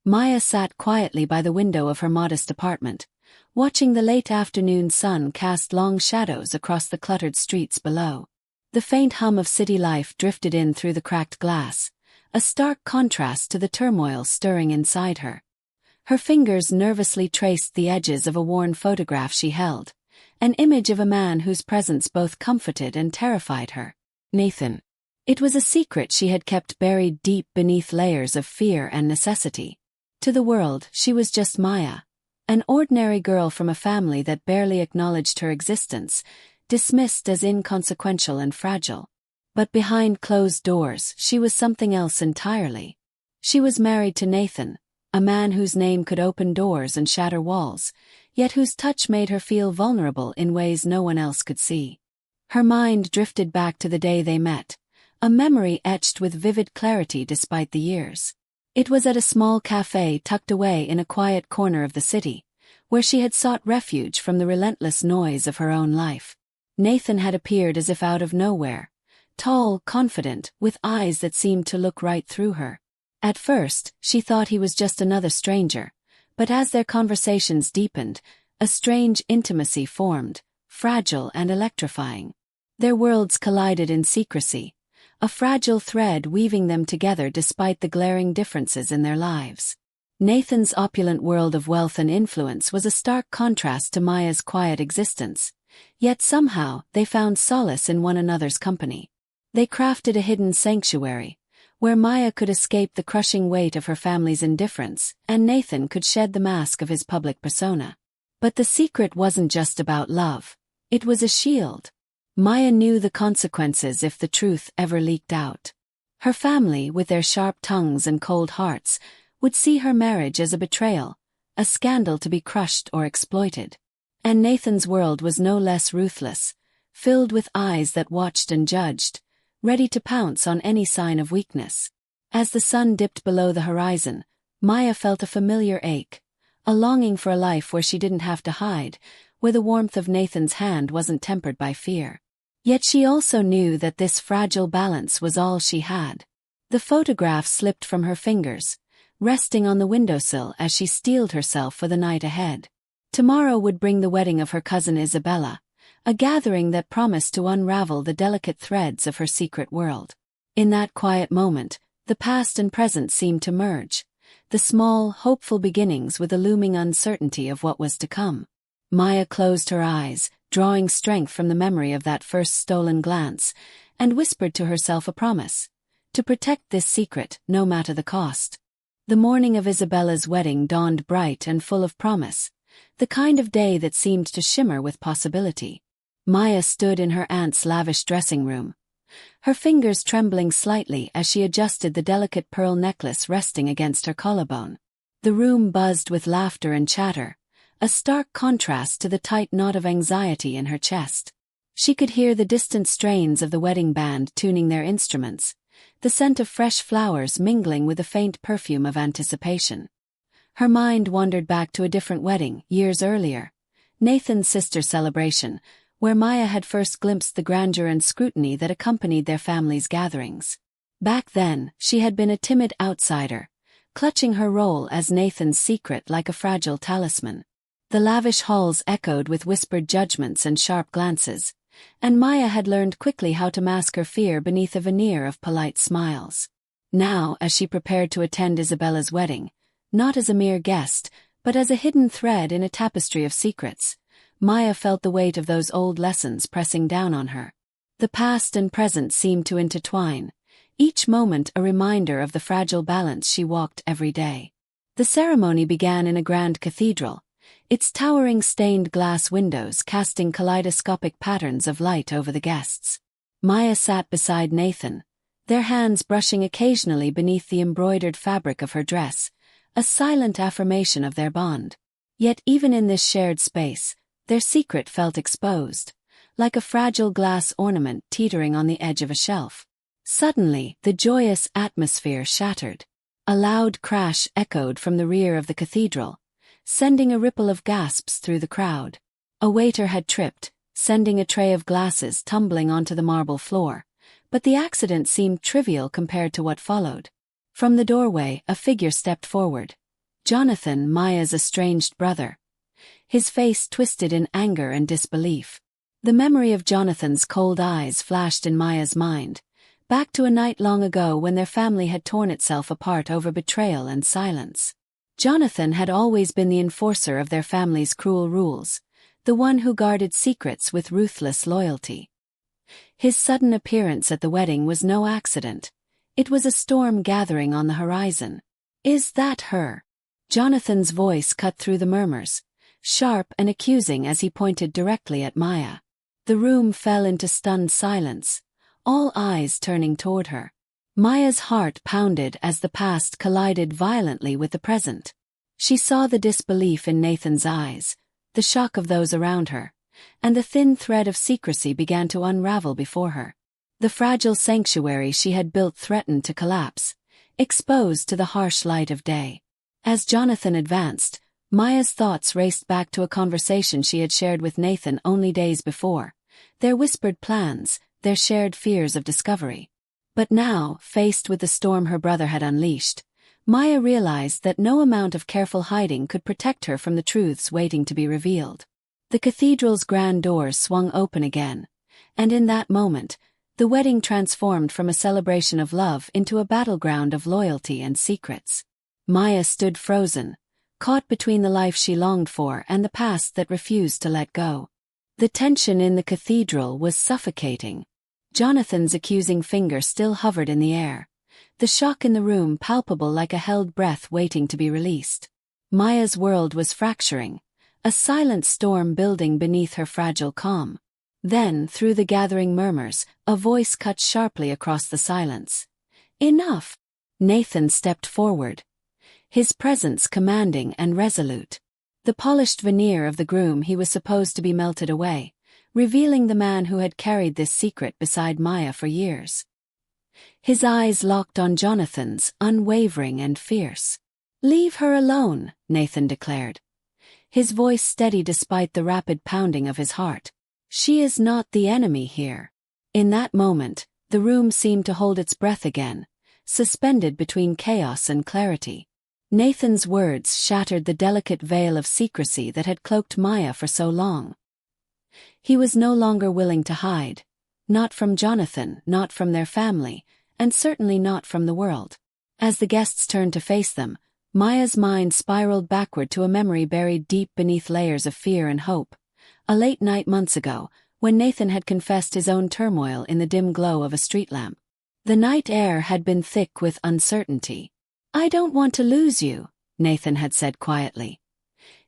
Maya sat quietly by the window of her modest apartment, watching the late afternoon sun cast long shadows across the cluttered streets below. The faint hum of city life drifted in through the cracked glass, a stark contrast to the turmoil stirring inside her. Her fingers nervously traced the edges of a worn photograph she held, an image of a man whose presence both comforted and terrified her. Nathan. It was a secret she had kept buried deep beneath layers of fear and necessity. To the world, she was just Maya, an ordinary girl from a family that barely acknowledged her existence, dismissed as inconsequential and fragile. But behind closed doors, she was something else entirely. She was married to Nathan, a man whose name could open doors and shatter walls, yet whose touch made her feel vulnerable in ways no one else could see. Her mind drifted back to the day they met, a memory etched with vivid clarity despite the years. It was at a small cafe tucked away in a quiet corner of the city, where she had sought refuge from the relentless noise of her own life. Nathan had appeared as if out of nowhere, tall, confident, with eyes that seemed to look right through her. At first, she thought he was just another stranger, but as their conversations deepened, a strange intimacy formed, fragile and electrifying. Their worlds collided in secrecy, a fragile thread weaving them together despite the glaring differences in their lives. Nathan's opulent world of wealth and influence was a stark contrast to Maya's quiet existence, yet somehow they found solace in one another's company. They crafted a hidden sanctuary, where Maya could escape the crushing weight of her family's indifference, and Nathan could shed the mask of his public persona. But the secret wasn't just about love. It was a shield. Maya knew the consequences if the truth ever leaked out. Her family, with their sharp tongues and cold hearts, would see her marriage as a betrayal, a scandal to be crushed or exploited. And Nathan's world was no less ruthless, filled with eyes that watched and judged, ready to pounce on any sign of weakness. As the sun dipped below the horizon, Maya felt a familiar ache, a longing for a life where she didn't have to hide, where the warmth of Nathan's hand wasn't tempered by fear. Yet she also knew that this fragile balance was all she had. The photograph slipped from her fingers, resting on the windowsill as she steeled herself for the night ahead. Tomorrow would bring the wedding of her cousin Isabella, a gathering that promised to unravel the delicate threads of her secret world. In that quiet moment, the past and present seemed to merge, the small, hopeful beginnings with the looming uncertainty of what was to come. Maya closed her eyes, drawing strength from the memory of that first stolen glance, and whispered to herself a promise: to protect this secret, no matter the cost. The morning of Isabella's wedding dawned bright and full of promise, the kind of day that seemed to shimmer with possibility. Maya stood in her aunt's lavish dressing room, her fingers trembling slightly as she adjusted the delicate pearl necklace resting against her collarbone. The room buzzed with laughter and chatter, a stark contrast to the tight knot of anxiety in her chest. She could hear the distant strains of the wedding band tuning their instruments, the scent of fresh flowers mingling with the faint perfume of anticipation. Her mind wandered back to a different wedding, years earlier, Nathan's sister's celebration, where Maya had first glimpsed the grandeur and scrutiny that accompanied their family's gatherings. Back then, she had been a timid outsider, clutching her role as Nathan's secret like a fragile talisman. The lavish halls echoed with whispered judgments and sharp glances, and Maya had learned quickly how to mask her fear beneath a veneer of polite smiles. Now, as she prepared to attend Isabella's wedding, not as a mere guest, but as a hidden thread in a tapestry of secrets, Maya felt the weight of those old lessons pressing down on her. The past and present seemed to intertwine, each moment a reminder of the fragile balance she walked every day. The ceremony began in a grand cathedral, its towering stained glass windows casting kaleidoscopic patterns of light over the guests. Maya sat beside Nathan, their hands brushing occasionally beneath the embroidered fabric of her dress, a silent affirmation of their bond. Yet even in this shared space, their secret felt exposed, like a fragile glass ornament teetering on the edge of a shelf. Suddenly, the joyous atmosphere shattered. A loud crash echoed from the rear of the cathedral, sending a ripple of gasps through the crowd. A waiter had tripped, sending a tray of glasses tumbling onto the marble floor, but the accident seemed trivial compared to what followed. From the doorway, a figure stepped forward, Jonathan, Maya's estranged brother. His face twisted in anger and disbelief. The memory of Jonathan's cold eyes flashed in Maya's mind, back to a night long ago when their family had torn itself apart over betrayal and silence. Jonathan had always been the enforcer of their family's cruel rules, the one who guarded secrets with ruthless loyalty. His sudden appearance at the wedding was no accident. It was a storm gathering on the horizon. "Is that her?" Jonathan's voice cut through the murmurs, sharp and accusing as he pointed directly at Maya. The room fell into stunned silence, all eyes turning toward her. Maya's heart pounded as the past collided violently with the present. She saw the disbelief in Nathan's eyes, the shock of those around her, and the thin thread of secrecy began to unravel before her. The fragile sanctuary she had built threatened to collapse, exposed to the harsh light of day. As Jonathan advanced, Maya's thoughts raced back to a conversation she had shared with Nathan only days before, their whispered plans, their shared fears of discovery. But now, faced with the storm her brother had unleashed, Maya realized that no amount of careful hiding could protect her from the truths waiting to be revealed. The cathedral's grand doors swung open again, and in that moment, the wedding transformed from a celebration of love into a battleground of loyalty and secrets. Maya stood frozen, caught between the life she longed for and the past that refused to let go. The tension in the cathedral was suffocating. Jonathan's accusing finger still hovered in the air, the shock in the room palpable like a held breath waiting to be released. Maya's world was fracturing, a silent storm building beneath her fragile calm. Then, through the gathering murmurs, a voice cut sharply across the silence. "Enough!" Nathan stepped forward, his presence commanding and resolute. The polished veneer of the groom he was supposed to be melted away, revealing the man who had carried this secret beside Maya for years. His eyes locked on Jonathan's, unwavering and fierce. "Leave her alone," Nathan declared, his voice steady despite the rapid pounding of his heart. "She is not the enemy here." In that moment, the room seemed to hold its breath again, suspended between chaos and clarity. Nathan's words shattered the delicate veil of secrecy that had cloaked Maya for so long. He was no longer willing to hide, not from Jonathan, not from their family, and certainly not from the world. As the guests turned to face them, Maya's mind spiraled backward to a memory buried deep beneath layers of fear and hope. A late night months ago, when Nathan had confessed his own turmoil in the dim glow of a street lamp. The night air had been thick with uncertainty. "I don't want to lose you," Nathan had said quietly,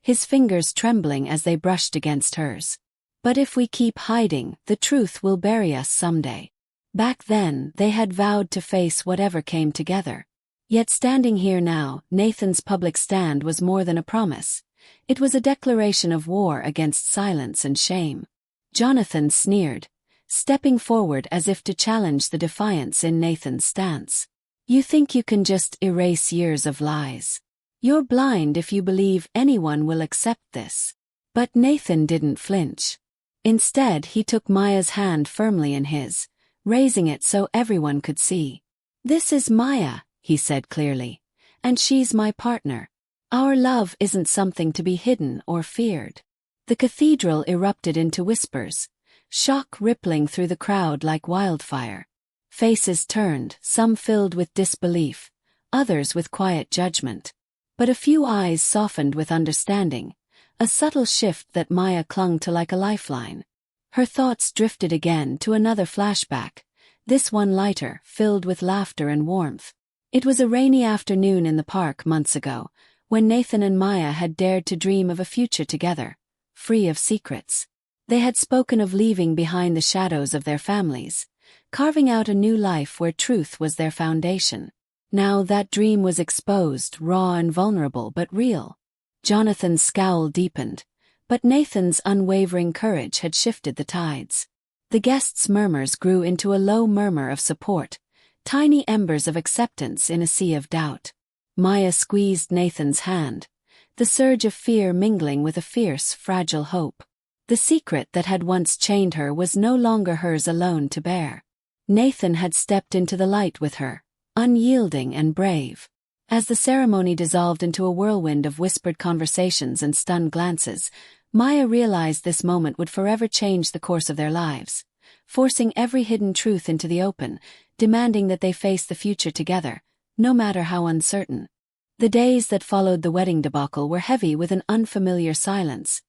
his fingers trembling as they brushed against hers. "But if we keep hiding, the truth will bury us someday." Back then, they had vowed to face whatever came together. Yet standing here now, Nathan's public stand was more than a promise. It was a declaration of war against silence and shame. Jonathan sneered, stepping forward as if to challenge the defiance in Nathan's stance. "You think you can just erase years of lies? You're blind if you believe anyone will accept this." But Nathan didn't flinch. Instead, he took Maya's hand firmly in his, raising it so everyone could see. "This is Maya," he said clearly, "and she's my partner. Our love isn't something to be hidden or feared." The cathedral erupted into whispers, shock rippling through the crowd like wildfire. Faces turned, some filled with disbelief, others with quiet judgment. But a few eyes softened with understanding, a subtle shift that Maya clung to like a lifeline. Her thoughts drifted again to another flashback, this one lighter, filled with laughter and warmth. It was a rainy afternoon in the park months ago, when Nathan and Maya had dared to dream of a future together, free of secrets. They had spoken of leaving behind the shadows of their families, carving out a new life where truth was their foundation. Now that dream was exposed, raw and vulnerable but real. Jonathan's scowl deepened, but Nathan's unwavering courage had shifted the tides. The guests' murmurs grew into a low murmur of support, tiny embers of acceptance in a sea of doubt. Maya squeezed Nathan's hand, the surge of fear mingling with a fierce, fragile hope. The secret that had once chained her was no longer hers alone to bear. Nathan had stepped into the light with her, unyielding and brave. As the ceremony dissolved into a whirlwind of whispered conversations and stunned glances, Maya realized this moment would forever change the course of their lives, forcing every hidden truth into the open, demanding that they face the future together, no matter how uncertain. The days that followed the wedding debacle were heavy with an unfamiliar silence,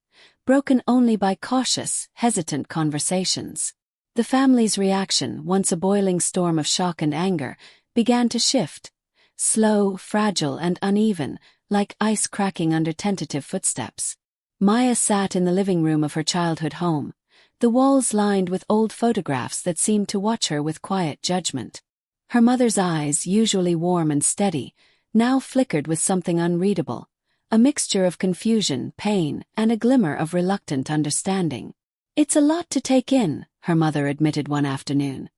broken only by cautious, hesitant conversations. The family's reaction, once a boiling storm of shock and anger, began to shift, slow, fragile, and uneven, like ice cracking under tentative footsteps. Maya sat in the living room of her childhood home, the walls lined with old photographs that seemed to watch her with quiet judgment. Her mother's eyes, usually warm and steady, now flickered with something unreadable, a mixture of confusion, pain, and a glimmer of reluctant understanding. "It's a lot to take in," her mother admitted one afternoon,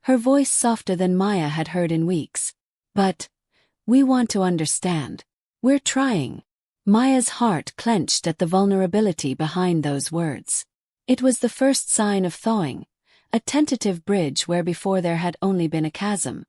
her voice softer than Maya had heard in weeks. "But we want to understand. We're trying." Maya's heart clenched at the vulnerability behind those words. It was the first sign of thawing, a tentative bridge where before there had only been a chasm.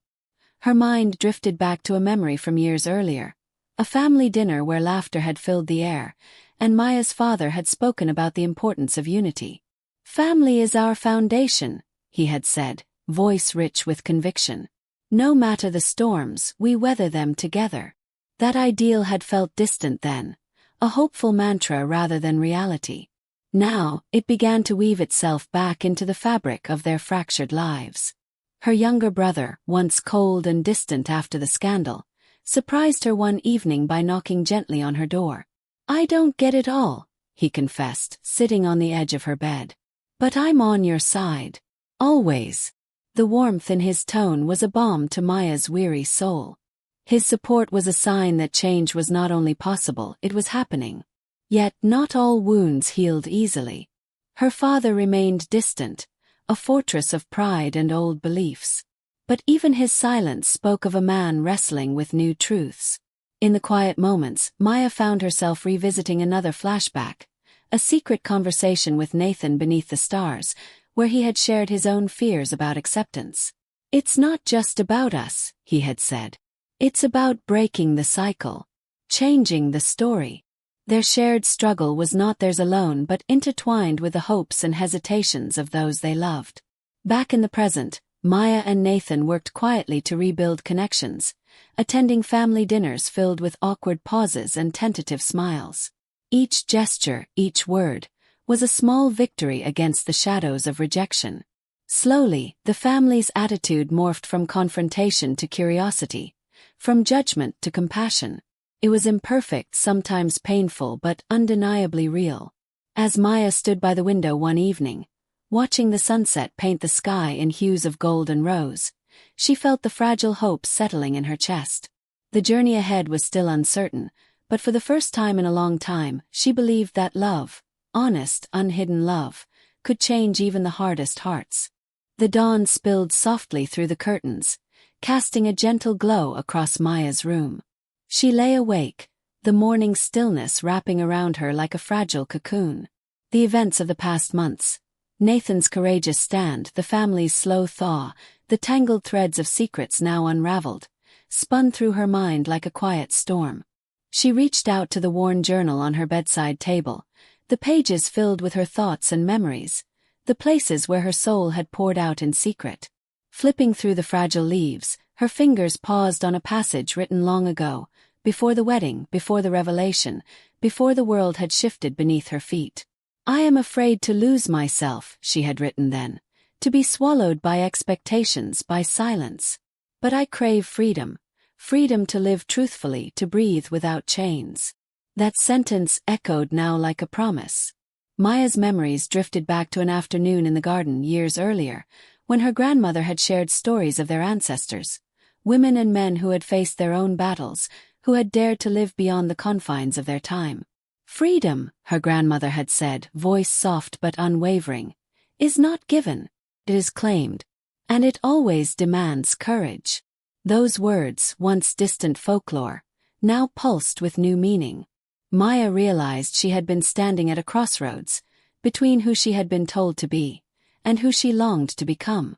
Her mind drifted back to a memory from years earlier, a family dinner where laughter had filled the air, and Maya's father had spoken about the importance of unity. "Family is our foundation," he had said, voice rich with conviction. "No matter the storms, we weather them together." That ideal had felt distant then, a hopeful mantra rather than reality. Now, it began to weave itself back into the fabric of their fractured lives. Her younger brother, once cold and distant after the scandal, surprised her one evening by knocking gently on her door. "I don't get it all," he confessed, sitting on the edge of her bed. "But I'm on your side. Always." The warmth in his tone was a balm to Maya's weary soul. His support was a sign that change was not only possible, it was happening. Yet not all wounds healed easily. Her father remained distant, a fortress of pride and old beliefs. But even his silence spoke of a man wrestling with new truths. In the quiet moments, Maya found herself revisiting another flashback, a secret conversation with Nathan beneath the stars, where he had shared his own fears about acceptance. "It's not just about us," he had said. "It's about breaking the cycle, changing the story." Their shared struggle was not theirs alone but intertwined with the hopes and hesitations of those they loved. Back in the present, Maya and Nathan worked quietly to rebuild connections, attending family dinners filled with awkward pauses and tentative smiles. Each gesture, each word, was a small victory against the shadows of rejection. Slowly, the family's attitude morphed from confrontation to curiosity, from judgment to compassion. It was imperfect, sometimes painful, but undeniably real. As Maya stood by the window one evening, watching the sunset paint the sky in hues of gold and rose, she felt the fragile hope settling in her chest. The journey ahead was still uncertain, but for the first time in a long time, she believed that love, honest, unhidden love, could change even the hardest hearts. The dawn spilled softly through the curtains, casting a gentle glow across Maya's room. She lay awake, the morning stillness wrapping around her like a fragile cocoon. The events of the past months, Nathan's courageous stand, the family's slow thaw, the tangled threads of secrets now unraveled, spun through her mind like a quiet storm. She reached out to the worn journal on her bedside table, the pages filled with her thoughts and memories, the places where her soul had poured out in secret. Flipping through the fragile leaves, her fingers paused on a passage written long ago, before the wedding, before the revelation, before the world had shifted beneath her feet. "I am afraid to lose myself," she had written then, "to be swallowed by expectations, by silence. But I crave freedom, freedom to live truthfully, to breathe without chains." That sentence echoed now like a promise. Maya's memories drifted back to an afternoon in the garden years earlier, when her grandmother had shared stories of their ancestors, women and men who had faced their own battles, who had dared to live beyond the confines of their time. "Freedom," her grandmother had said, voice soft but unwavering, "is not given, it is claimed. And it always demands courage." Those words, once distant folklore, now pulsed with new meaning. Maya realized she had been standing at a crossroads, between who she had been told to be, and who she longed to become.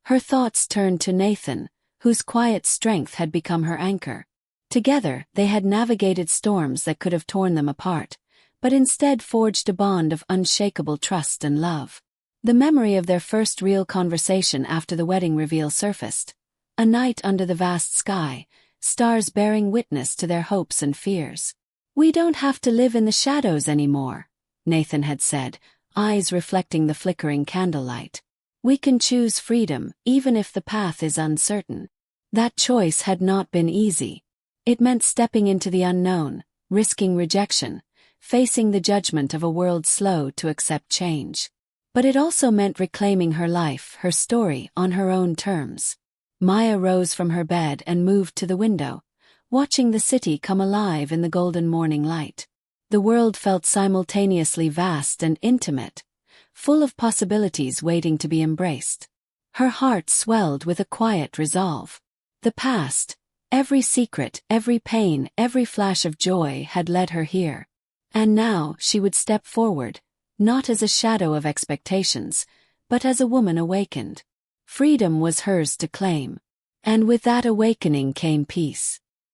Her thoughts turned to Nathan, whose quiet strength had become her anchor. Together, they had navigated storms that could have torn them apart, but instead forged a bond of unshakable trust and love. The memory of their first real conversation after the wedding reveal surfaced. A night under the vast sky, stars bearing witness to their hopes and fears. "We don't have to live in the shadows anymore," Nathan had said, eyes reflecting the flickering candlelight. "We can choose freedom, even if the path is uncertain." That choice had not been easy. It meant stepping into the unknown, risking rejection, facing the judgment of a world slow to accept change. But it also meant reclaiming her life, her story, on her own terms. Maya rose from her bed and moved to the window, watching the city come alive in the golden morning light. The world felt simultaneously vast and intimate, full of possibilities waiting to be embraced. Her heart swelled with a quiet resolve. The past, every secret, every pain, every flash of joy had led her here. And now she would step forward, not as a shadow of expectations, but as a woman awakened. Freedom was hers to claim. And with that awakening came peace.